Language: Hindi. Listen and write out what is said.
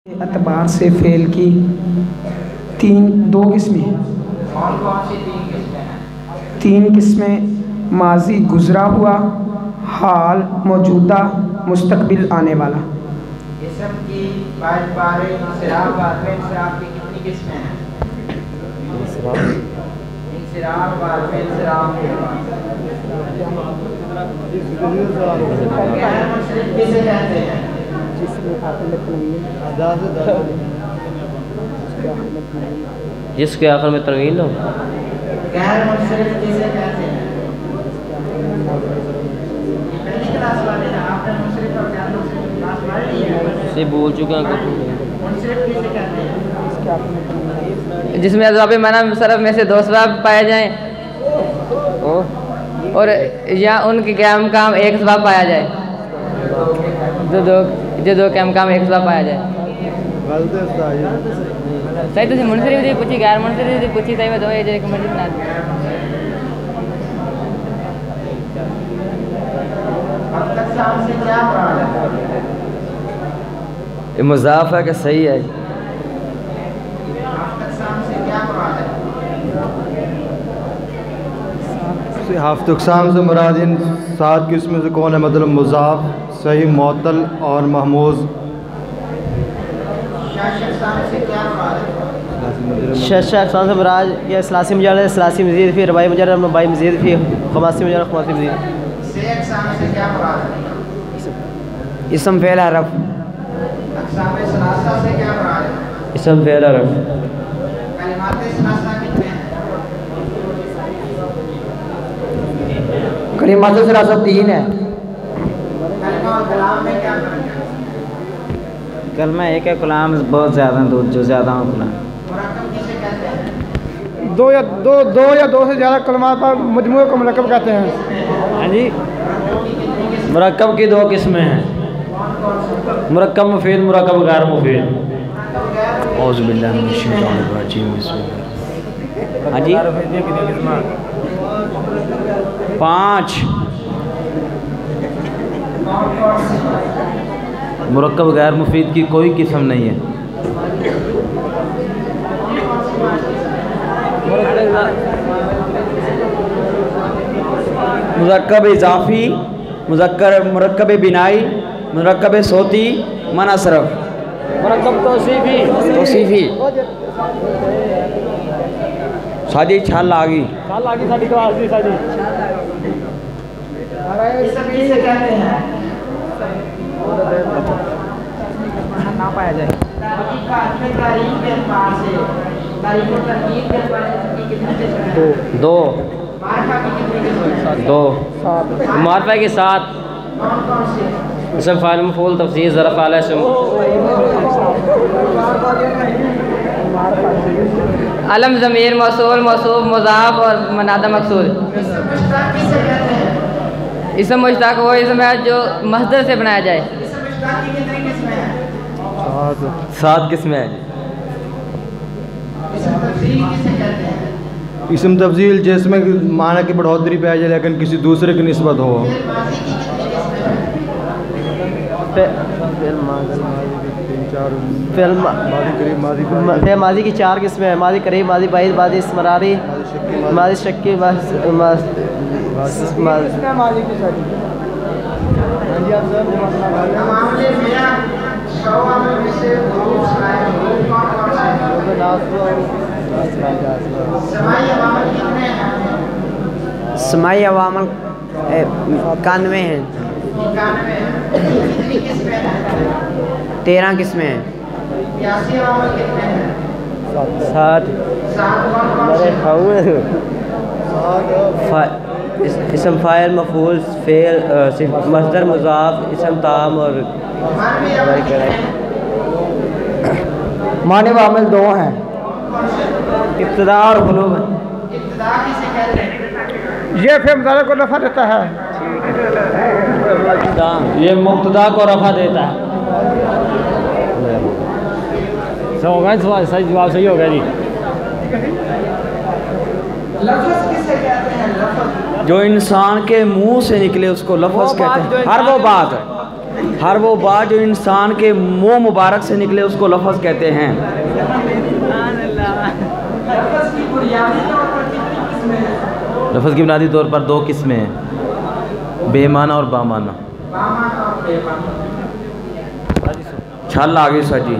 एतबार से फ़ेल की दो किस्में हैं। कौन कौन सी तीन किस्में हैं? तीन किस्में माजी गुज़रा हुआ, हाल मौजूदा, मुस्तकबिल आने वाला। इसम की बारे इंसिराफ बारे इंसिराफ की कितनी किस्में हैं? इंसिराफ बारे इंसिराफ किसे कहते हैं? जिसके आखिर में तनवीन हो। गैर मुनसरिफ किसे कहते हैं? पहली क्लास वाले हैं, आपने मुनसरिफ और गैर मुनसरिफ क्लास पढ़ ली है। से बोल चुके हैं। मुनसरिफ किसे कहते हैं? जिसमें अज़वाब मना सरफ में से दो सवाब पाए जाएं और या उनके कैम काम एक सवाब पाया जाए। जो दो कैम काम एक सवाब पाया जाए। सही तो मुनसरिफ दी पूछी, गैर मुनसरिफ दी पूछी, सही में दो एक मर्जी बना दी। अब तक शाम से क्या मुराद है? ये मुज़ाफ है कि सही है? हाफ़िज़ अक़साम से मुराद इन 7 किस्म से कौन है? मतलब मुज़ाफ, सही, मुअत्तल और महमूज़। शशा अक़साम से मुराद या सलासी मुजर्रद, सलासी मज़ीद, फिर रबाई मुजर्रद, रबाई मज़ीद, फिर खमासी मुजर्रद, खमासी मज़ीद। इसम फ़ेल हरफ। इसम फ़ेल हरफ। कलिमात सलासा 3 है। कलमा एक है, कलाम बहुत ज़्यादा हैं, जो ज़्यादा हो कलाम। दो या दो से ज़्यादा कलमात पर मजमूए को मुरक्कब कहते हैं। हाँ जी। मुरक्कब की 2 किस्में हैं, मुरक्कब मुफीद, मुरक्कब गैर मुफीद। औज़ु बिल्लाहि मिनश शैतानिर रजीम। हाँ जी। 5 मुरक्कब गैर मुफीद की कोई किस्म नहीं है। मुरक्कब इज़ाफ़ी, मुरक्कब बिनाई, मुरक्कब सोती, मना सरफ, मुरक्कब तौसीफ़ी। सादी छाल आ गई साडी क्लास दी साडी। किसे कहते हैं? ना पाया जाए। दो मारफा के साथ इसम फ़ाइल मफ़ूल तफ़सीर ज़रफ़ आला इसम अलम ज़मीर मौसूल मौसूफ मुज़ाफ़ और मनादा मक़सूद। इसम मुश्ताक़ वो इसम है जो मस्दर से बनाया जाए। 7 किस्में हैं। इसम तब्दील जिसमें माना की बढ़ोतरी पाई जाए लेकिन किसी दूसरे की निस्बत हो। फिर माजी की 4 किस्में हैं, माजी करीब, माजी बाइद, माजी इसमरारी, माजी शक्की, समाई अवामल 91 हैं। 13 किस्में हैं। 7 इसम फ़ाइल मफ़ूल फ़ेल मस्दर मुज़ाफ़ इसम ताम और माने वामिल 2 हैं। इब्तिदा और ग़ुलूब। ये फिर मुज़ारे को नफ़ा देता है। ये मुब्तदा को रफ़ा देता है। सही जवाब सही हो गया जी। लफ्ज़ किसे कहते हैं? लफ्ज़ जो इंसान के मुंह से निकले उसको लफ्ज़ कहते हैं। हर वो बात हर वो बात जो इंसान के मुंह मुबारक से निकले उसको लफ्ज़ कहते हैं। लफ्ज़ की बुनियादी तौर पर दो किस्में हैं, बेमाना और बामाना। छल आ गई सर जी।